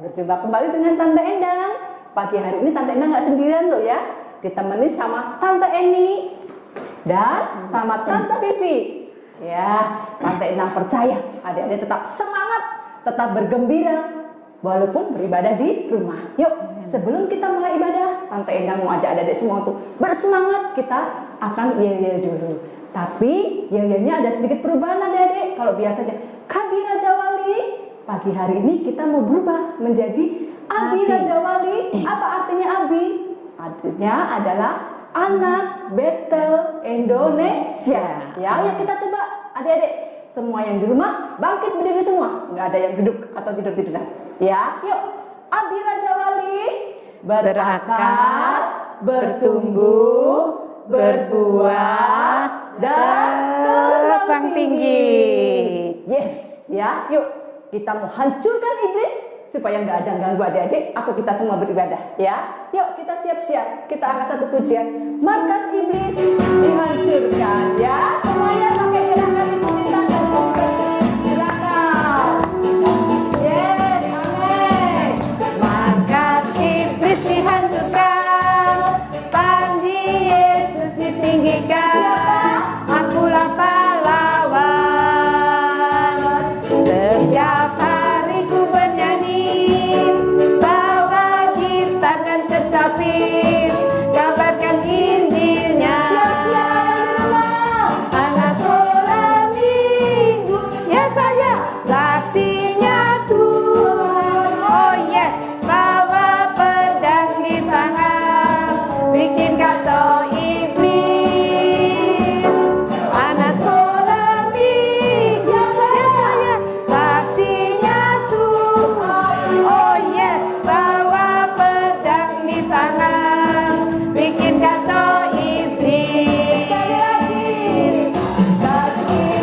Berjumpa kembali dengan Tante Endang. Pagi hari ini Tante Endang nggak sendirian loh ya, ditemani sama Tante Eni dan sama Tante Vivi. Ya, Tante Endang percaya adik-adik tetap semangat, tetap bergembira walaupun beribadah di rumah. Yuk, sebelum kita mulai ibadah, Tante Endang mau ajak adik-adik semua untuk bersemangat. Kita akan yel-yel dulu. Tapi yel-yelnya ada sedikit perubahan adik-adik. Kalau biasanya Kabi Raja Wali, pagi hari ini kita mau berubah menjadi Abi Raja Wali. Apa artinya Abi? Artinya adalah anak Betel Indonesia. Ya, yuk kita coba adik-adik. Semua yang di rumah bangkit berdiri semua. Nggak ada yang duduk atau tidur-tiduran. Ya, yuk. Abi Raja Wali berakar, bertumbuh, berbuah, dan terbang tinggi. Yes, ya, yuk. Kita mau hancurkan iblis supaya nggak ada ganggu adik-adik atau kita semua beribadah, ya. Yuk kita siap-siap. Kita akan satu pujian. Markas iblis dihancurkan, ya. Semuanya pakai gerakan ikutin tanda gerakan. Yes, amin. Markas iblis dihancurkan, panji Yesus ditinggikan. Akulah pahlawan. Setiap hari ku bernyanyi, bawa gitar dan kecapi, kabarkan Injilnya. Anak sekolah minggu, ya saya saksinya Tuhan. Oh yes, bawa pedang di tangan, bikin kacau iblis. Anak sekolah minggu, ya saya saksinya Tuhan. Oh yes, bawa pedang di tangan, bikin kacau iblis.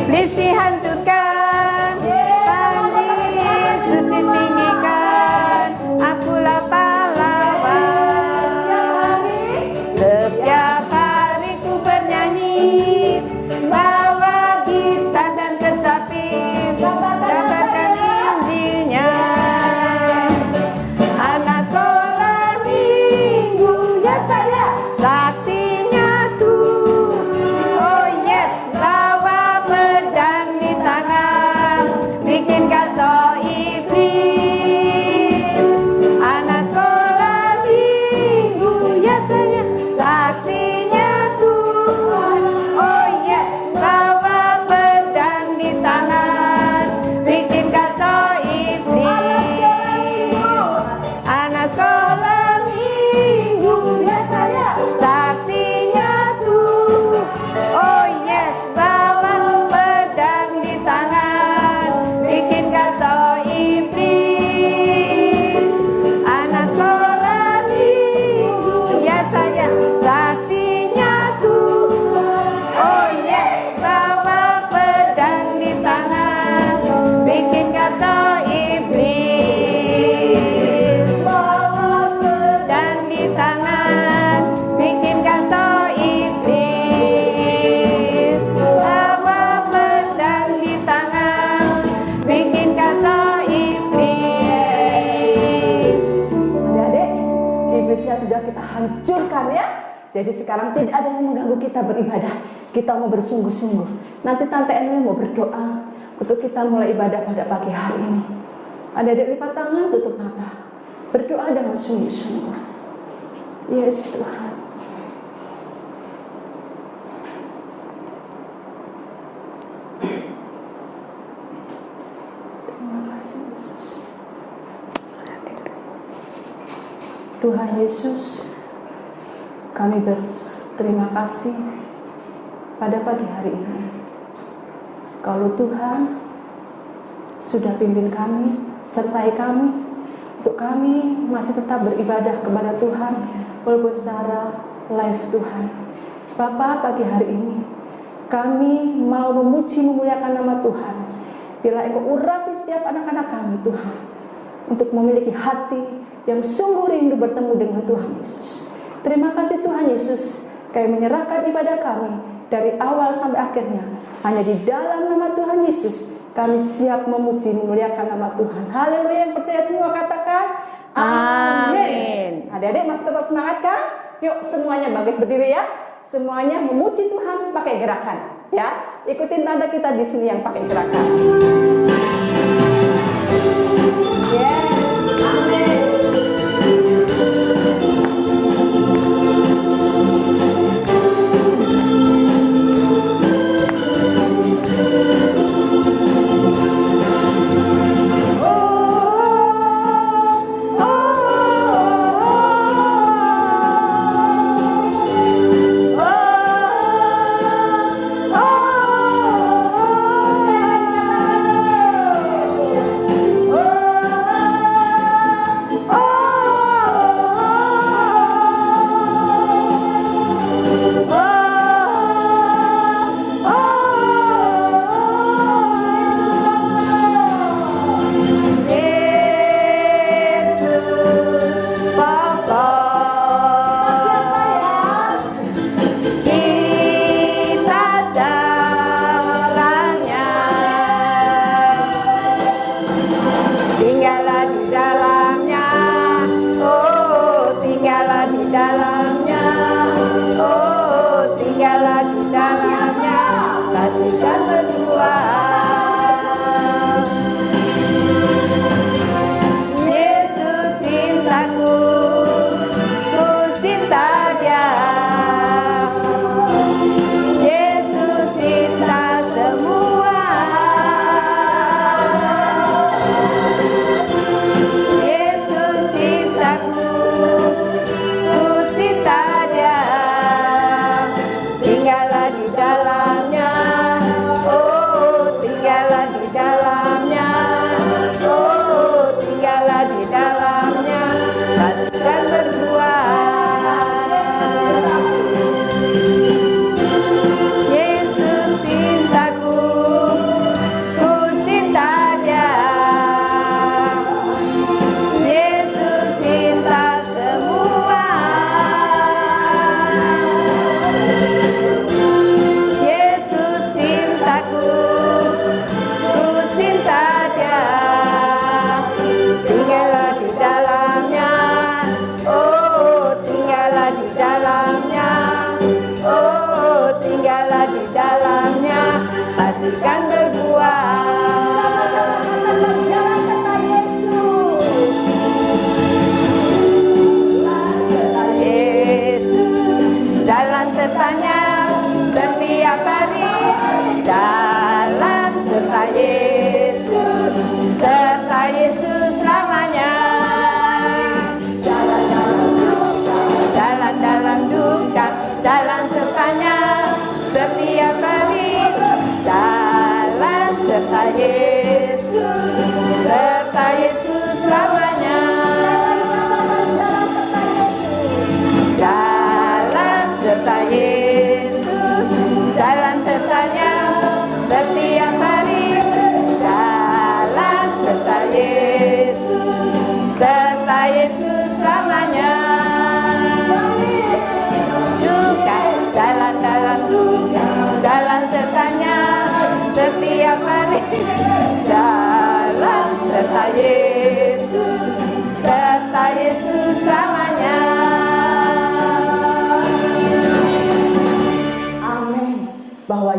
Iblis dihancurkan, panji Yesus ditinggikan. Akulah pahlawan. Setiap hari ku bernyanyi, bawa gitar dan kecapi, kabarkan Injilnya. Anak sekolah minggu, ya saya saksinya Tuhan. Oh yes, bawa pedang di tangan, bikin kacau iblis. Anak sekolah minggu, ya saya saksinya Tuhan. Oh yes, bawa pedang di tangan, bikin kacau iblis. Anak sekolah minggu, ya saya saksinya Tuhan. Oh yes, bawa pedang di tangan, bikin kacau iblis. Anak sekolah minggu, ya saya saksinya Tuhan. Oh yes, bawa pedang di tangan, bikin kacau iblis. Bawa pedang di tangan, bikin kacau iblis. Bawa pedang di tangan, bikin kacau iblis. Adik-adik, iblisnya sudah kita hancurkan ya. Jadi sekarang tidak ada yang mengganggu kita beribadah. Kita mau bersungguh-sungguh. Nanti Tante Eni mau berdoa untuk kita mulai ibadah pada pagi hari ini. Adik-adik lipat tangan, tutup mata. Berdoa dengan sungguh-sungguh. Yes Tuhan. Terima kasih Yesus. Tuhan Yesus, Kami berterima kasih pada pagi hari ini. Kalau Tuhan sudah pimpin kami, sertai kami, untuk kami masih tetap beribadah kepada Tuhan, walaupun secara live Tuhan. Bapa, pagi hari ini kami mau memuji memuliakan nama Tuhan. Bila Engkau urapi setiap anak-anak kami Tuhan, untuk memiliki hati yang sungguh rindu bertemu dengan Tuhan Yesus. Terima kasih Tuhan Yesus, kami menyerahkan ibadah kami dari awal sampai akhirnya hanya di dalam nama Tuhan Yesus. Kami siap memuji memuliakan nama Tuhan. Haleluya, yang percaya semua katakan amin. Adik-adik masih tetap semangat kan? Yuk semuanya bangkit berdiri ya. Semuanya memuji Tuhan pakai gerakan ya. Ikutin tanda kita di sini yang pakai gerakan. Yes, amin.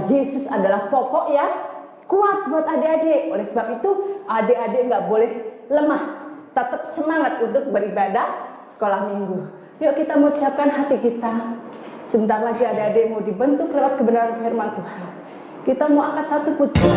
Yesus adalah pokok ya, kuat buat adik-adik. Oleh sebab itu adik-adik nggak boleh lemah, tetap semangat untuk beribadah sekolah minggu. Yuk kita mau siapkan hati kita. Sebentar lagi adik-adik mau dibentuk lewat kebenaran firman Tuhan. Kita mau angkat satu pujian.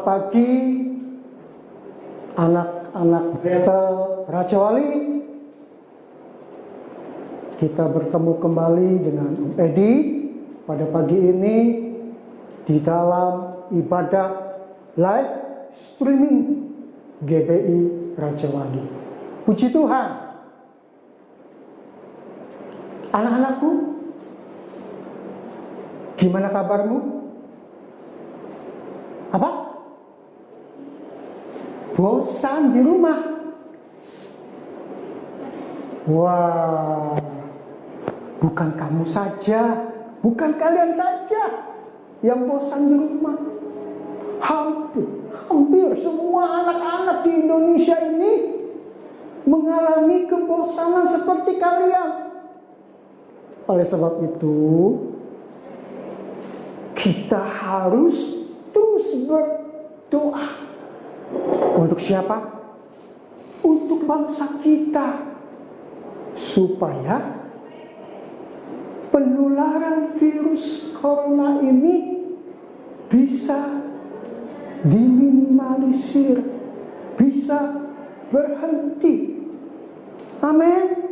pagi anak-anak Betel Raja Wali. Kita bertemu kembali dengan Om Edi pada pagi ini di dalam ibadah live streaming GBI Raja Wali. Puji Tuhan. Anak-anakku, gimana kabarmu? Apa? Bosan di rumah? Wah, bukan kamu saja, bukan kalian saja yang bosan di rumah. Hampir semua anak-anak di Indonesia ini mengalami kebosanan seperti kalian. Oleh sebab itu, kita harus terus berdoa. Untuk siapa? Untuk bangsa kita. Supaya penularan virus corona ini bisa diminimalisir, bisa berhenti. Amin.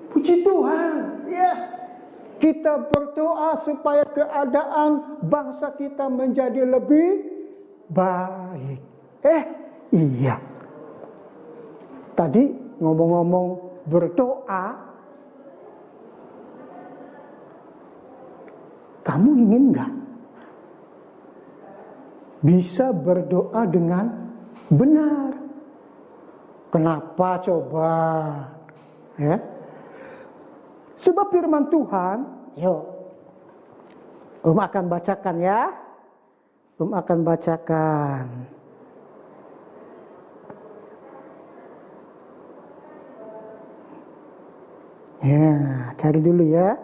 Puji Tuhan. Ya, kita berdoa supaya keadaan bangsa kita menjadi lebih baik. Iya. Tadi ngomong-ngomong berdoa, kamu ingin nggak bisa berdoa dengan benar? Kenapa coba? Ya. Sebab firman Tuhan, yuk, akan bacakan ya. Akan bacakan. Ya, cari dulu ya.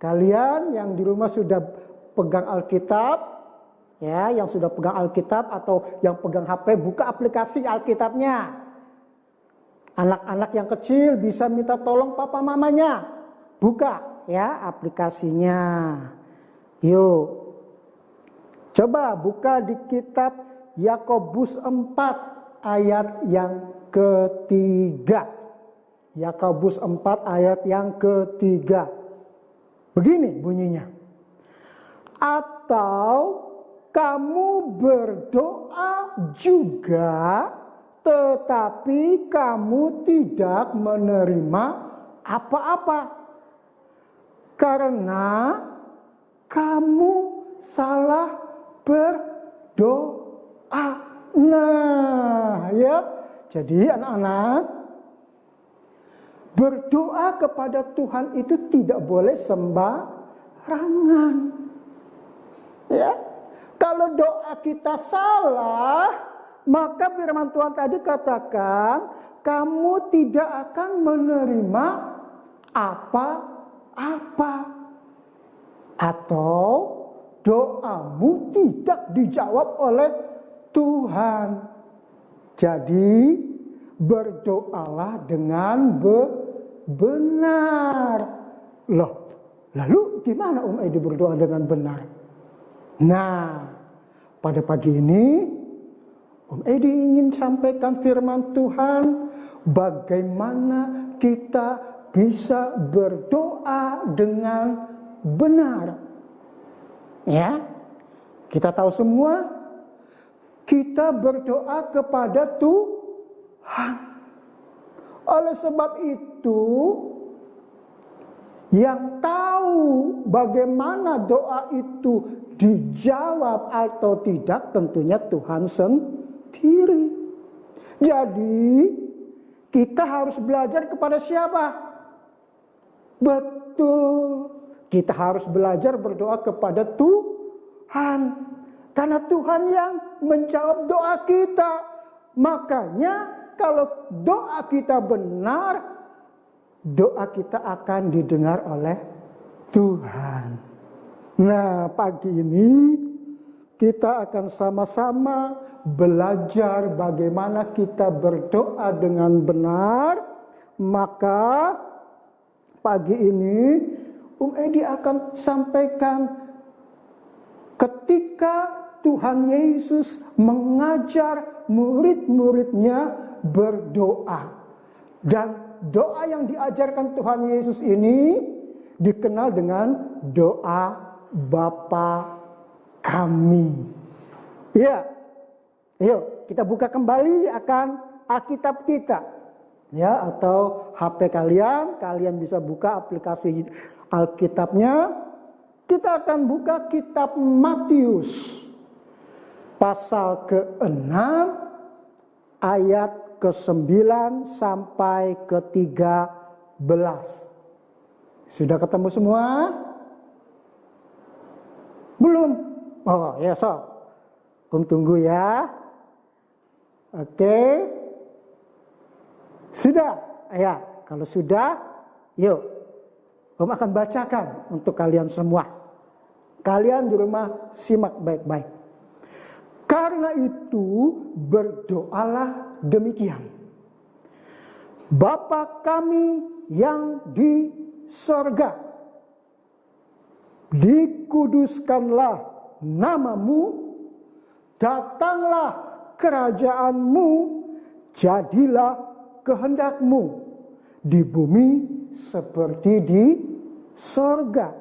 Kalian yang di rumah sudah pegang Alkitab, ya, yang sudah pegang Alkitab atau yang pegang HP, buka aplikasi Alkitabnya. Anak-anak yang kecil bisa minta tolong papa mamanya. Buka ya aplikasinya. Yuk. Coba buka di kitab Yakobus 4 ayat yang ketiga. Yakobus 4 ayat yang ketiga. Begini bunyinya. Atau kamu berdoa juga, tetapi kamu tidak menerima apa-apa. Karena kamu salah berdoa. Nah, ya. Jadi anak-anak, berdoa kepada Tuhan itu tidak boleh sembarangan. Ya. Kalau doa kita salah, maka firman Tuhan tadi katakan, kamu tidak akan menerima apa-apa. Atau doamu tidak dijawab oleh Tuhan. Jadi, berdoalah dengan benar. Loh, lalu gimana Om Edi berdoa dengan benar? Nah, pada pagi ini Om Edi ingin sampaikan firman Tuhan, bagaimana kita bisa berdoa dengan benar. Ya, kita tahu semua, kita berdoa kepada Tuhan. Oleh sebab itu, yang tahu bagaimana doa itu dijawab atau tidak tentunya Tuhan sendiri. Jadi kita harus belajar kepada siapa? Betul, kita harus belajar berdoa kepada Tuhan. Karena Tuhan yang menjawab doa kita. Makanya kalau doa kita benar, doa kita akan didengar oleh Tuhan. Nah, pagi ini kita akan sama-sama belajar bagaimana kita berdoa dengan benar. Maka pagi ini Edi akan sampaikan ketika Tuhan Yesus mengajar murid-muridnya berdoa. Dan doa yang diajarkan Tuhan Yesus ini dikenal dengan doa Bapa Kami. Ya, yuk kita buka kembali akan Alkitab kita. Ya, atau HP kalian bisa buka aplikasi Alkitabnya. Kita akan buka kitab Matius pasal ke-6 ayat ke-9 sampai ke-13. Sudah ketemu semua? Belum? Oh ya, tunggu ya. Oke. Sudah? Ya, kalau sudah, yuk. Om akan bacakan untuk kalian semua. Kalian di rumah simak baik-baik. Karena itu berdoalah demikian. Bapa kami yang di sorga, dikuduskanlah namamu, datanglah kerajaanmu, jadilah kehendakmu di bumi seperti di sorga.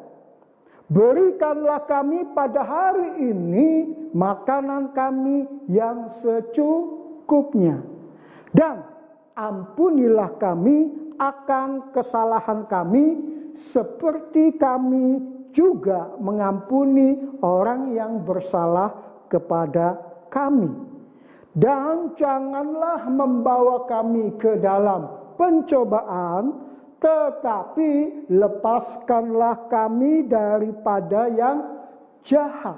Berikanlah kami pada hari ini makanan kami yang secukupnya. Dan ampunilah kami akan kesalahan kami seperti kami juga mengampuni orang yang bersalah kepada kami. Dan janganlah membawa kami ke dalam pencobaan, tetapi lepaskanlah kami daripada yang jahat.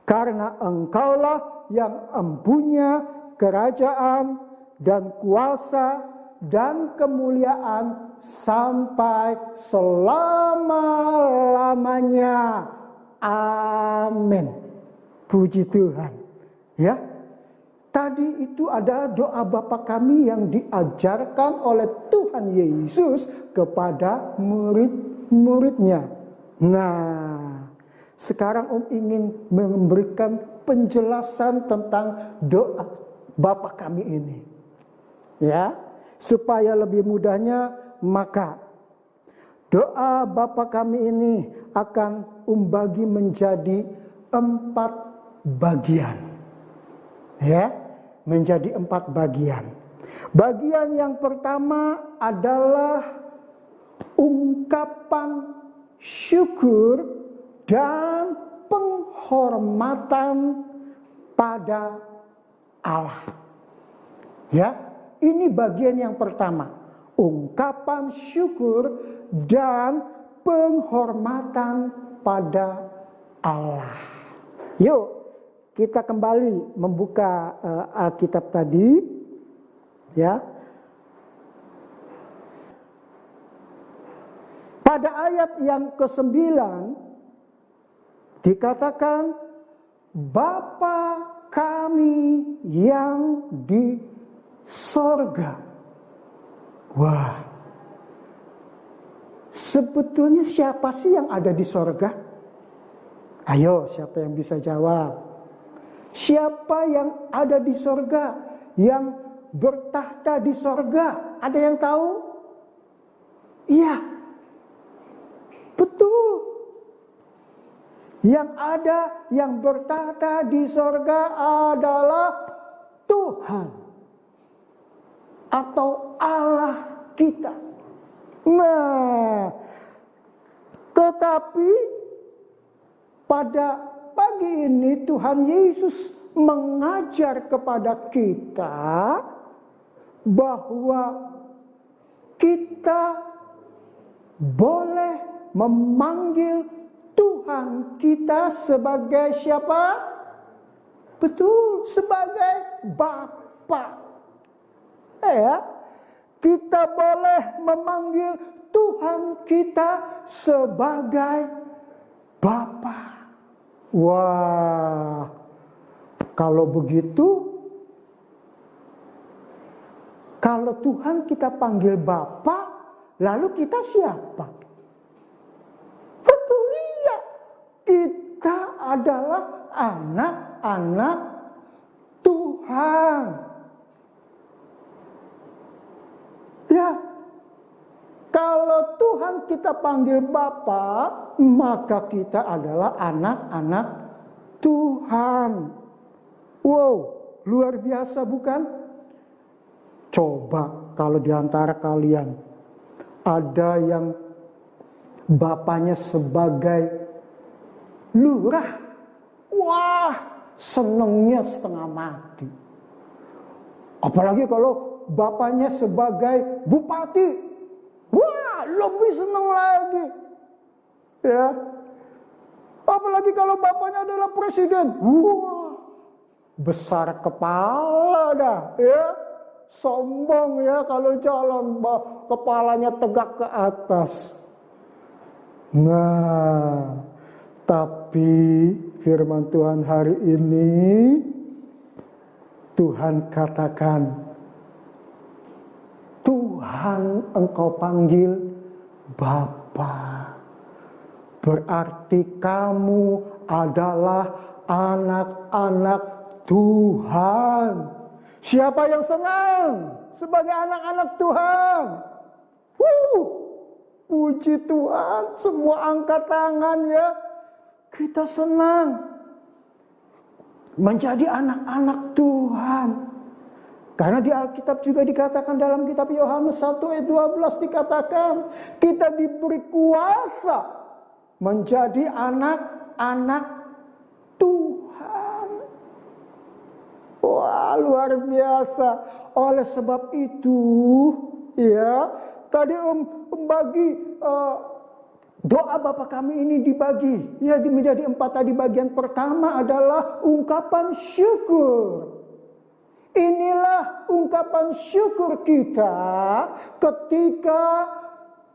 Karena Engkaulah yang empunya kerajaan dan kuasa dan kemuliaan sampai selama-lamanya. Amin. Puji Tuhan. Ya. Tadi itu ada doa Bapa kami yang diajarkan oleh Tuhan Yesus kepada murid-muridnya. Nah, sekarang Om ingin memberikan penjelasan tentang doa Bapa kami ini. Ya, supaya lebih mudahnya, maka doa Bapa kami ini akan bagi menjadi 4 bagian. Ya, menjadi 4 bagian. Bagian yang pertama adalah ungkapan syukur dan penghormatan pada Allah. Ya, ini bagian yang pertama. Ungkapan syukur dan penghormatan pada Allah. Yuk, kita kembali membuka Alkitab tadi, ya. Pada ayat yang ke-9 dikatakan, Bapa kami yang di sorga. Wah, sebetulnya siapa sih yang ada di sorga? Ayo, siapa yang bisa jawab? Siapa yang ada di sorga, yang bertahta di sorga? Ada yang tahu? Iya, betul. Yang ada, yang bertahta di sorga adalah Tuhan atau Allah kita. Nah, tetapi pada pagi ini Tuhan Yesus mengajar kepada kita bahwa kita boleh memanggil Tuhan kita sebagai siapa? Betul, sebagai Bapa. Ya, kita boleh memanggil Tuhan kita sebagai Bapa. Wah, kalau begitu, kalau Tuhan kita panggil Bapa, lalu kita siapa? Betul, iya, kita adalah anak-anak Tuhan. Ya, kalau Tuhan kita panggil Bapa, maka kita adalah anak-anak Tuhan. Wow, luar biasa bukan? Coba kalau di antara kalian ada yang bapaknya sebagai lurah, wah, senengnya setengah mati. Apalagi kalau bapaknya sebagai bupati, wah, lebih seneng lagi. Ya. Apalagi kalau bapaknya adalah presiden, wah, besar kepala dah, ya. Sombong ya kalau jalan, kepalanya tegak ke atas. Nah, tapi firman Tuhan hari ini, Tuhan katakan, Tuhan engkau panggil Bapa. Berarti kamu adalah anak-anak Tuhan. Siapa yang senang sebagai anak-anak Tuhan? Puji Tuhan, semua angkat tangan ya. Kita senang menjadi anak-anak Tuhan. Karena di Alkitab juga dikatakan dalam kitab Yohanes 1 ayat 12 dikatakan, kita diberi kuasa menjadi anak-anak Tuhan. Wah, luar biasa. Oleh sebab itu, ya, tadi bagi doa Bapa kami ini dibagi, ya, menjadi 4 tadi. Bagian pertama adalah ungkapan syukur. Inilah ungkapan syukur kita ketika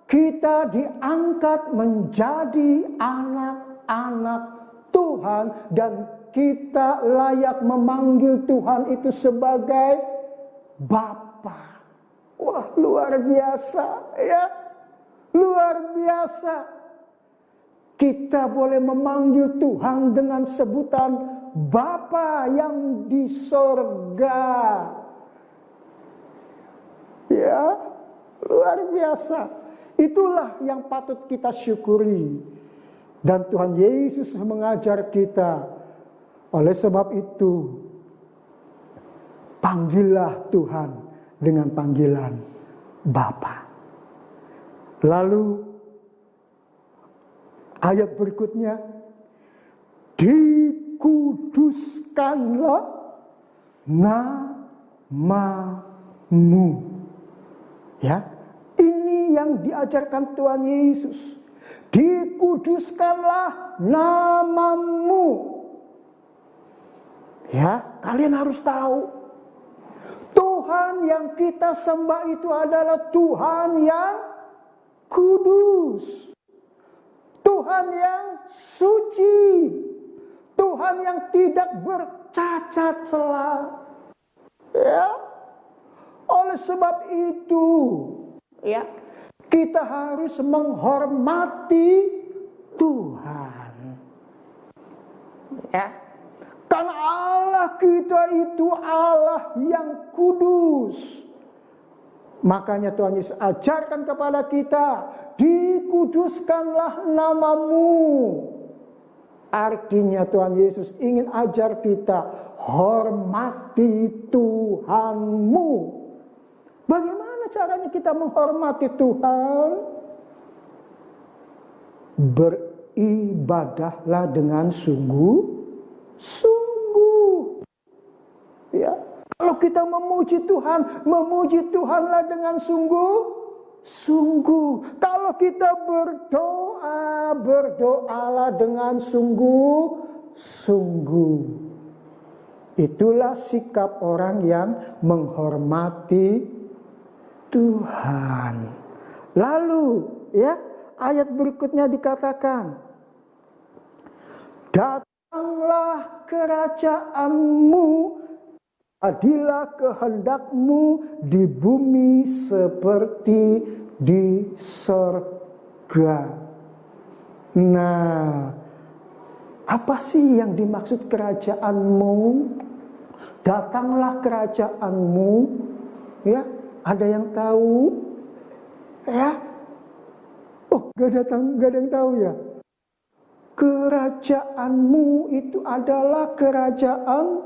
kita diangkat menjadi anak-anak Tuhan dan kita layak memanggil Tuhan itu sebagai Bapa. Wah, luar biasa ya. Luar biasa. Kita boleh memanggil Tuhan dengan sebutan Bapa yang di sorga. Ya, luar biasa. Itulah yang patut kita syukuri. Dan Tuhan Yesus mengajar kita. Oleh sebab itu, panggillah Tuhan dengan panggilan Bapa. Lalu ayat berikutnya, dikuduskanlah namamu. Ya, ini yang diajarkan Tuhan Yesus. Dikuduskanlah namamu. Ya, kalian harus tahu, Tuhan yang kita sembah itu adalah Tuhan yang kudus. Tuhan yang suci. Tuhan yang tidak bercacat celah. Ya. Oleh sebab itu, ya, kita harus menghormati Tuhan. Ya. Karena Allah kita itu Allah yang kudus. Makanya Tuhan Yesus ajarkan kepada kita, dikuduskanlah namamu. Artinya Tuhan Yesus ingin ajar kita, hormati Tuhanmu. Bagaimana caranya kita menghormati Tuhan? Beribadahlah dengan sungguh-sungguh. Ya. Kalau kita memuji Tuhan, memuji Tuhanlah dengan sungguh-sungguh. Kalau kita berdoa, berdoalah dengan sungguh-sungguh. Itulah sikap orang yang menghormati Tuhan. Lalu, ya, ayat berikutnya dikatakan, datanglah kerajaanmu, jadilah kehendakmu di bumi seperti di sorga. Nah, Apa sih yang dimaksud kerajaanmu? Datanglah kerajaanmu. Ya, ada yang tahu? Ya. Oh, gak ada yang tahu ya. Kerajaanmu itu adalah kerajaan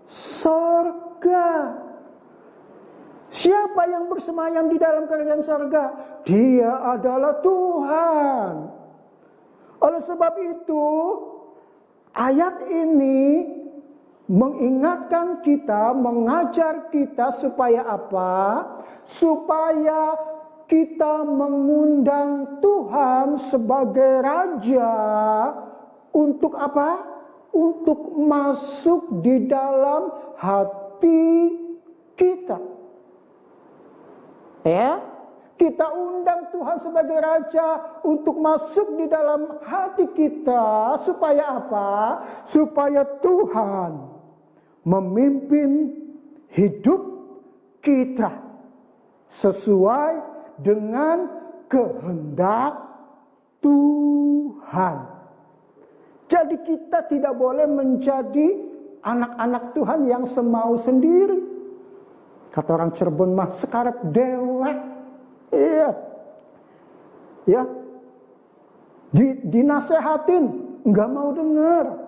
sorga. Siapa yang bersemayam di dalam kerajaan sorga? Dia adalah Tuhan. Oleh sebab itu, ayat ini mengingatkan kita, mengajar kita supaya apa? Supaya kita mengundang Tuhan sebagai Raja untuk apa? Untuk masuk di dalam hati kita. Ya, kita undang Tuhan sebagai Raja untuk masuk di dalam hati kita. Supaya apa? Supaya Tuhan memimpin hidup kita sesuai dengan kehendak Tuhan. Jadi kita tidak boleh menjadi anak-anak Tuhan yang semau sendiri. Kata orang Cirebon mah sekarang dewek. Iya. Ya. Dinasehatin, enggak mau dengar.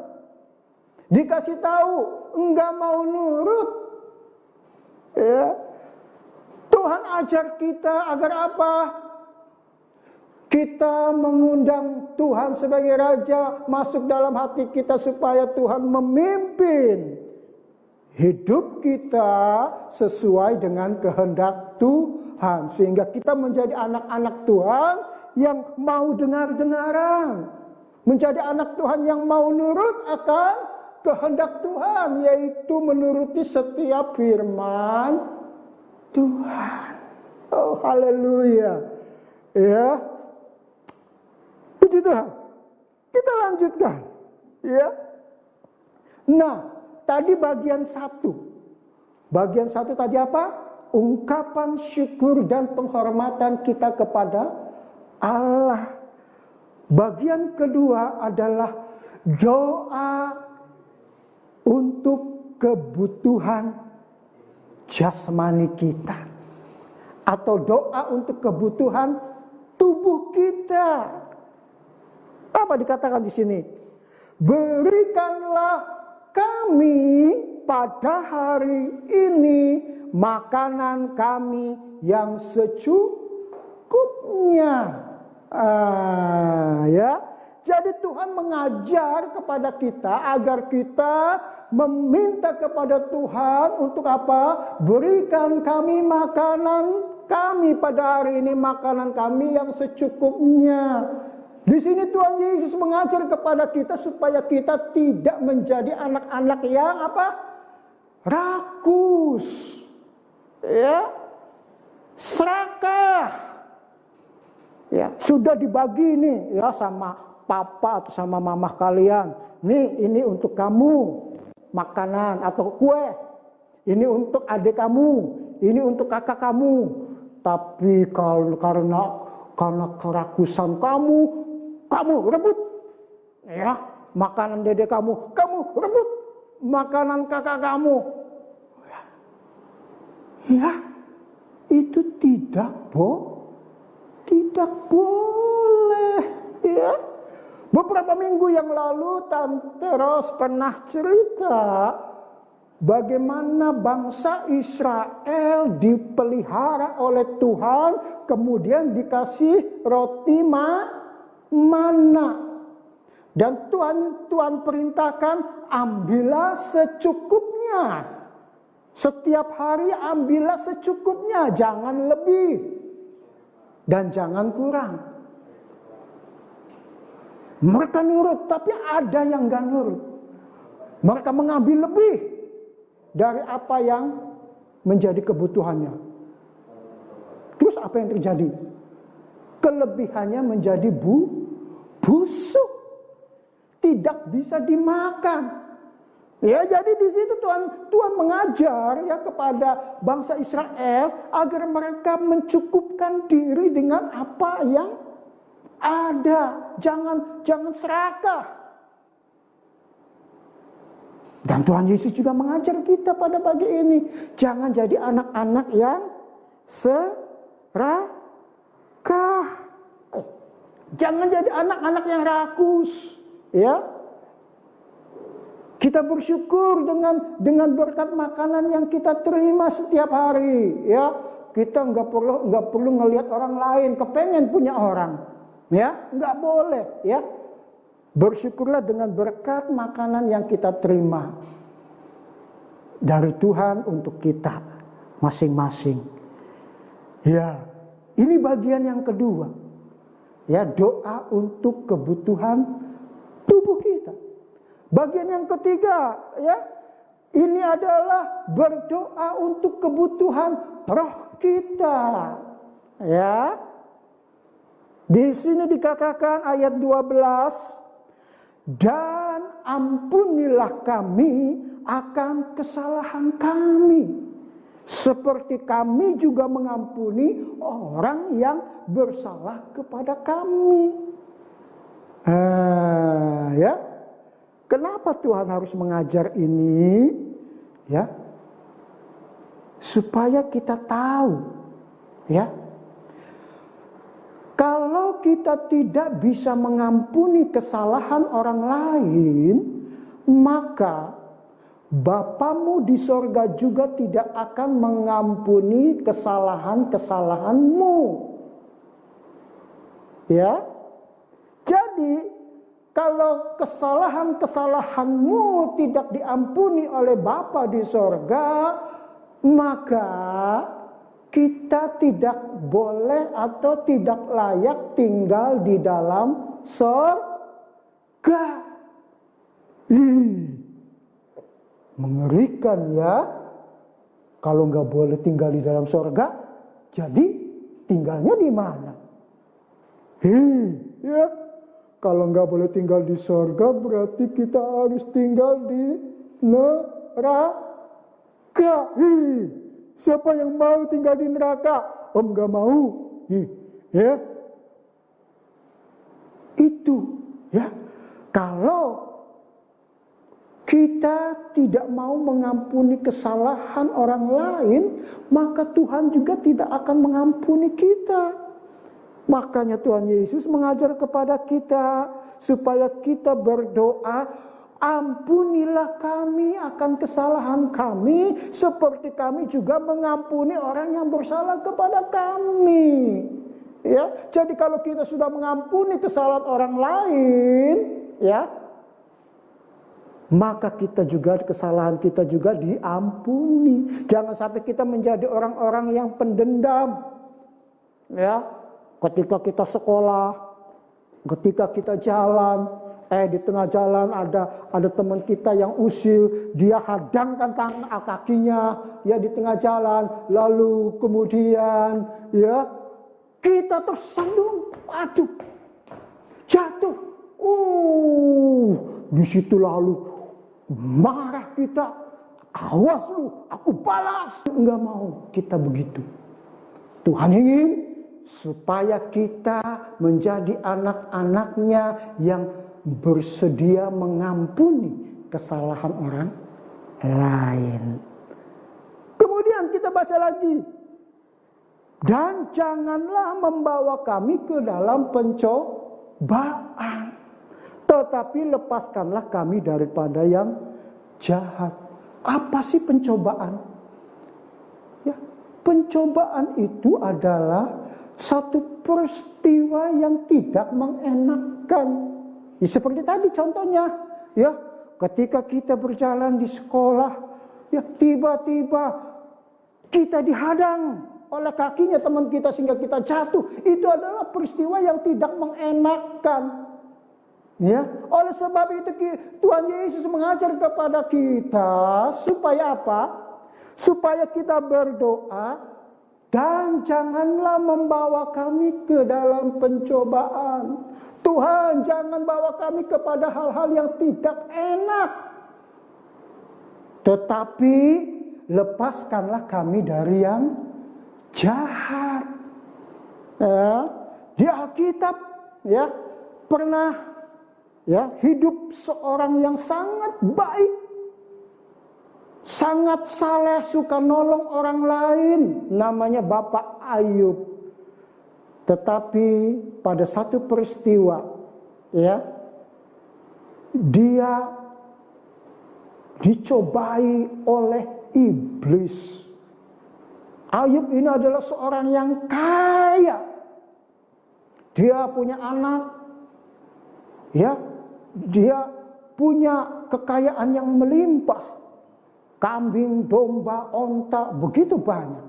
Dikasih tahu, enggak mau nurut. Ya. Tuhan ajar kita agar apa? Kita mengundang Tuhan sebagai Raja masuk dalam hati kita supaya Tuhan memimpin hidup kita sesuai dengan kehendak Tuhan. Sehingga kita menjadi anak-anak Tuhan yang mau dengar-dengaran. Menjadi anak Tuhan yang mau nurut akan kehendak Tuhan. Yaitu menuruti setiap firman Tuhan. Oh, haleluya. Ya. Puji Tuhan. Kita lanjutkan. Ya. Nah, tadi bagian 1. Bagian 1 tadi apa? Ungkapan syukur dan penghormatan kita kepada Allah. Bagian kedua adalah doa untuk kebutuhan jasmani kita. Atau doa untuk kebutuhan tubuh kita. Apa dikatakan di sini? Berikanlah kami pada hari ini makanan kami yang secukupnya. Ya. Jadi Tuhan mengajar kepada kita agar kita meminta kepada Tuhan untuk apa? Berikan kami makanan kami pada hari ini, makanan kami yang secukupnya. Di sini Tuhan Yesus mengajar kepada kita supaya kita tidak menjadi anak-anak yang apa? Rakus. Ya. Serakah. Ya, sudah dibagi nih ya sama papa atau sama mama kalian. Nih, ini untuk kamu makanan atau kue. Ini untuk adik kamu, ini untuk kakak kamu. Tapi karena kerakusan kamu rebut. Ya, makanan dede kamu rebut. Makanan kakak kamu. Ya, itu tidak boleh. Ya. Beberapa minggu yang lalu Tante Ros pernah cerita bagaimana bangsa Israel dipelihara oleh Tuhan, kemudian dikasih roti mana. Dan Tuhan perintahkan, ambillah secukupnya. Setiap hari ambillah secukupnya, jangan lebih dan jangan kurang. Mereka nurut, tapi ada yang gak nurut. Mereka mengambil lebih dari apa yang menjadi kebutuhannya. Terus apa yang terjadi? Kelebihannya menjadi busuk. Tidak bisa dimakan. Ya, jadi di situ Tuhan mengajar ya kepada bangsa Israel agar mereka mencukupkan diri dengan apa yang ada. Jangan serakah. Dan Tuhan Yesus juga mengajar kita pada pagi ini, jangan jadi anak-anak yang serakah. Jangan jadi anak-anak yang rakus, ya. Kita bersyukur dengan berkat makanan yang kita terima setiap hari, ya. Kita nggak perlu ngelihat orang lain, kepengen punya orang, ya, nggak boleh, ya. Bersyukurlah dengan berkat makanan yang kita terima dari Tuhan untuk kita masing-masing. Ya, ini bagian yang kedua. Ya, doa untuk kebutuhan tubuh kita. Bagian yang ketiga, ya, ini adalah berdoa untuk kebutuhan roh kita. Ya. Di sini dikatakan ayat 12, dan ampunilah kami akan kesalahan kami, seperti kami juga mengampuni orang yang bersalah kepada kami. Ya, kenapa Tuhan harus mengajar ini? Ya, supaya kita tahu, ya, kalau kita tidak bisa mengampuni kesalahan orang lain, maka Bapamu di sorga juga tidak akan mengampuni kesalahan-kesalahanmu. Ya, jadi kalau kesalahan-kesalahanmu tidak diampuni oleh Bapa di sorga, maka kita tidak boleh atau tidak layak tinggal di dalam sorga. Mengerikan, ya. Kalau nggak boleh tinggal di dalam sorga, jadi tinggalnya di mana? Ya. Kalau nggak boleh tinggal di sorga, berarti kita harus tinggal di neraka. Siapa yang mau tinggal di neraka? Om nggak mau. Ya, itu, ya. Kalau kita tidak mau mengampuni kesalahan orang lain, maka Tuhan juga tidak akan mengampuni kita. Makanya Tuhan Yesus mengajar kepada kita supaya kita berdoa, ampunilah kami akan kesalahan kami, seperti kami juga mengampuni orang yang bersalah kepada kami. Ya, jadi kalau kita sudah mengampuni kesalahan orang lain, ya, maka kesalahan kita juga diampuni. Jangan sampai kita menjadi orang-orang yang pendendam. Ya, ketika kita sekolah, ketika kita jalan, di tengah jalan ada teman kita yang usil, dia hadangkan kakinya, ya, di tengah jalan, lalu kemudian, ya, kita tersandung, aduh, jatuh, di situ lalu marah kita, awas lu, aku balas. Enggak mau kita begitu. Tuhan ingin supaya kita menjadi anak-anaknya yang bersedia mengampuni kesalahan orang lain. Kemudian kita baca lagi, dan janganlah membawa kami ke dalam pencobaan, tetapi lepaskanlah kami daripada yang jahat. Apa sih pencobaan? Ya, pencobaan itu adalah satu peristiwa yang tidak mengenakkan. Ya, seperti tadi contohnya, ya, ketika kita berjalan di sekolah, ya, tiba-tiba kita dihadang oleh kakinya teman kita sehingga kita jatuh. Itu adalah peristiwa yang tidak mengenakkan. Ya, oleh sebab itu Tuhan Yesus mengajar kepada kita supaya apa? Supaya kita berdoa, dan janganlah membawa kami ke dalam pencobaan. Tuhan, jangan bawa kami kepada hal-hal yang tidak enak, tetapi lepaskanlah kami dari yang jahat. Ya, di Alkitab, ya, pernah, ya, hidup seorang yang sangat baik, sangat saleh, suka nolong orang lain, namanya Bapak Ayub. Tetapi pada satu peristiwa, ya, dia dicobai oleh iblis. Ayub ini adalah seorang yang kaya. Dia punya anak, ya, dia punya kekayaan yang melimpah. Kambing, domba, onta, begitu banyak.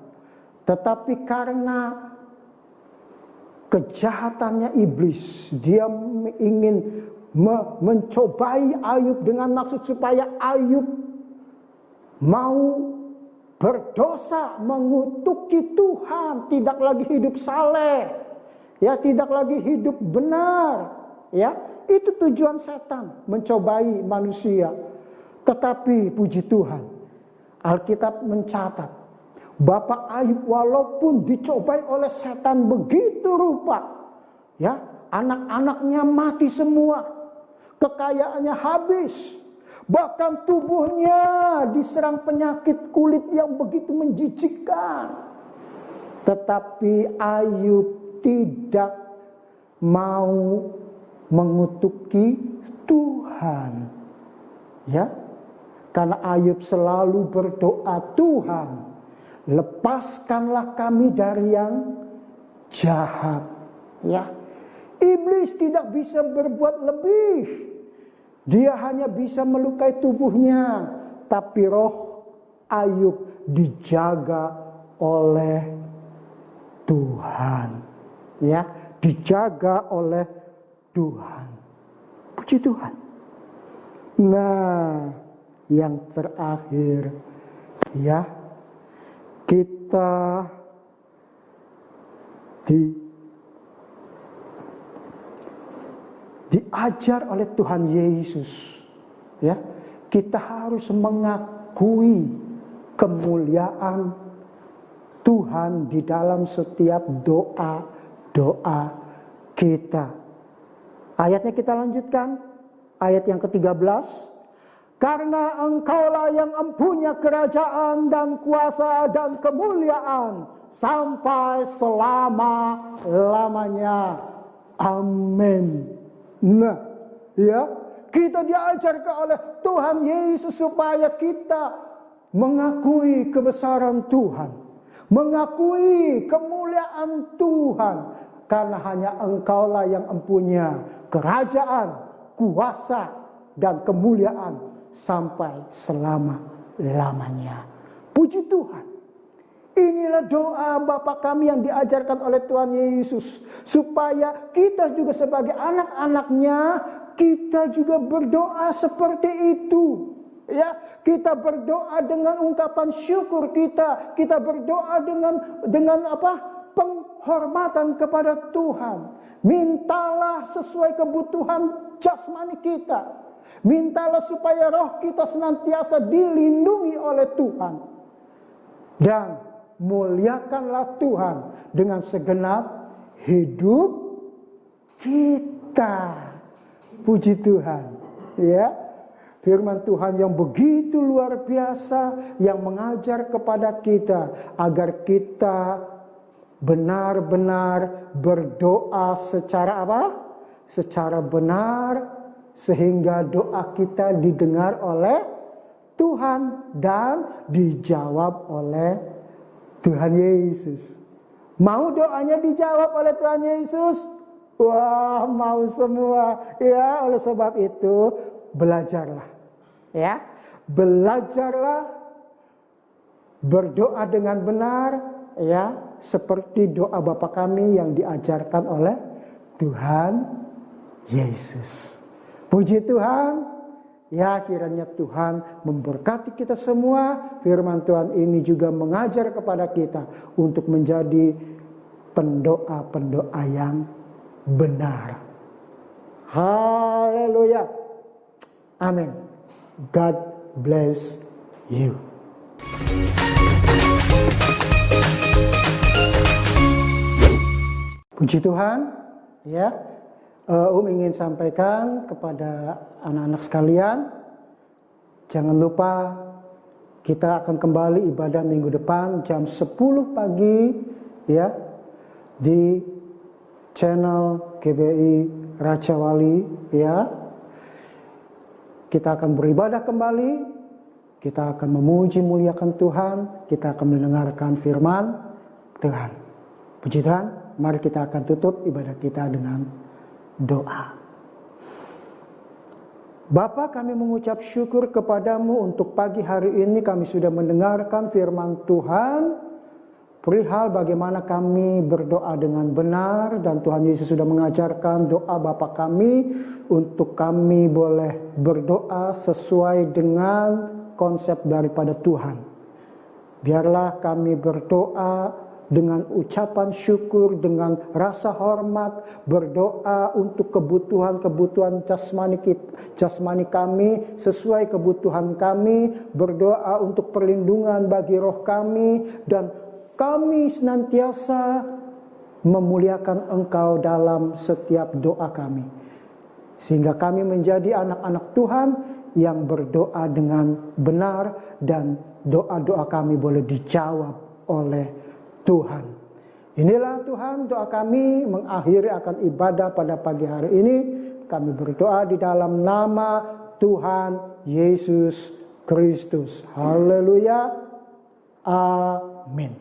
Tetapi karena kejahatannya iblis, dia ingin mencobai Ayub dengan maksud supaya Ayub mau berdosa, mengutuki Tuhan, tidak lagi hidup saleh, ya, tidak lagi hidup benar, ya. Itu tujuan setan, mencobai manusia. Tetapi puji Tuhan, Alkitab mencatat, Bapak Ayub walaupun dicobai oleh setan begitu rupa, ya, anak-anaknya mati semua, kekayaannya habis, bahkan tubuhnya diserang penyakit kulit yang begitu menjijikkan. Tetapi Ayub tidak mau mengutuki Tuhan, ya. Karena Ayub selalu berdoa, Tuhan, lepaskanlah kami dari yang jahat. Ya, iblis tidak bisa berbuat lebih. Dia hanya bisa melukai tubuhnya, tapi roh Ayub dijaga oleh Tuhan. Ya, dijaga oleh Tuhan. Puji Tuhan. Nah, yang terakhir, ya, kita diajar oleh Tuhan Yesus, ya, kita harus mengakui kemuliaan Tuhan di dalam setiap doa-doa kita. Ayatnya kita lanjutkan, ayat yang ke-13. Karena engkaulah yang empunya kerajaan dan kuasa dan kemuliaan sampai selama-lamanya. Amin. Nah, ya, kita diajarkan oleh Tuhan Yesus supaya kita mengakui kebesaran Tuhan, mengakui kemuliaan Tuhan, karena hanya engkaulah yang empunya kerajaan, kuasa, dan kemuliaan sampai selama-lamanya. Puji Tuhan. Inilah doa Bapa kami yang diajarkan oleh Tuhan Yesus, supaya kita juga sebagai anak-anaknya, kita juga berdoa seperti itu. Ya, kita berdoa dengan ungkapan syukur kita berdoa dengan penghormatan kepada Tuhan. Mintalah sesuai kebutuhan jasmani kita. Mintalah supaya roh kita senantiasa dilindungi oleh Tuhan. Dan muliakanlah Tuhan dengan segenap hidup kita. Puji Tuhan. Ya, firman Tuhan yang begitu luar biasa, yang mengajar kepada kita agar kita benar-benar berdoa secara apa? Secara benar, sehingga doa kita didengar oleh Tuhan dan dijawab oleh Tuhan Yesus. Mau doanya dijawab oleh Tuhan Yesus? Wah, mau semua. Ya, oleh sebab itu belajarlah. Ya, belajarlah berdoa dengan benar, ya, seperti doa Bapa kami yang diajarkan oleh Tuhan Yesus. Puji Tuhan, ya, kiranya Tuhan memberkati kita semua. Firman Tuhan ini juga mengajar kepada kita untuk menjadi pendoa-pendoa yang benar. Haleluya. Amin. God bless you. Puji Tuhan, ya. Ingin sampaikan kepada anak-anak sekalian, jangan lupa Kita akan kembali ibadah minggu depan jam 10 pagi ya di channel GBI Raja Wali ya. Kita akan beribadah kembali, kita akan memuji muliakan Tuhan, kita akan mendengarkan firman Tuhan. Puji Tuhan, mari kita akan tutup ibadah kita dengan doa. Bapa, kami mengucap syukur kepadamu untuk pagi hari ini kami sudah mendengarkan firman Tuhan. Perihal bagaimana kami berdoa dengan benar dan Tuhan Yesus sudah mengajarkan doa Bapa kami untuk kami boleh berdoa sesuai dengan konsep daripada Tuhan. Biarlah kami berdoa dengan ucapan syukur, dengan rasa hormat, berdoa untuk kebutuhan-kebutuhan jasmani kami, sesuai kebutuhan kami, berdoa untuk perlindungan bagi roh kami, dan kami senantiasa memuliakan Engkau dalam setiap doa kami. Sehingga kami menjadi anak-anak Tuhan yang berdoa dengan benar dan doa-doa kami boleh dijawab oleh Tuhan. Inilah Tuhan doa kami mengakhiri akan ibadah pada pagi hari ini. Kami berdoa di dalam nama Tuhan Yesus Kristus. Haleluya. Amin.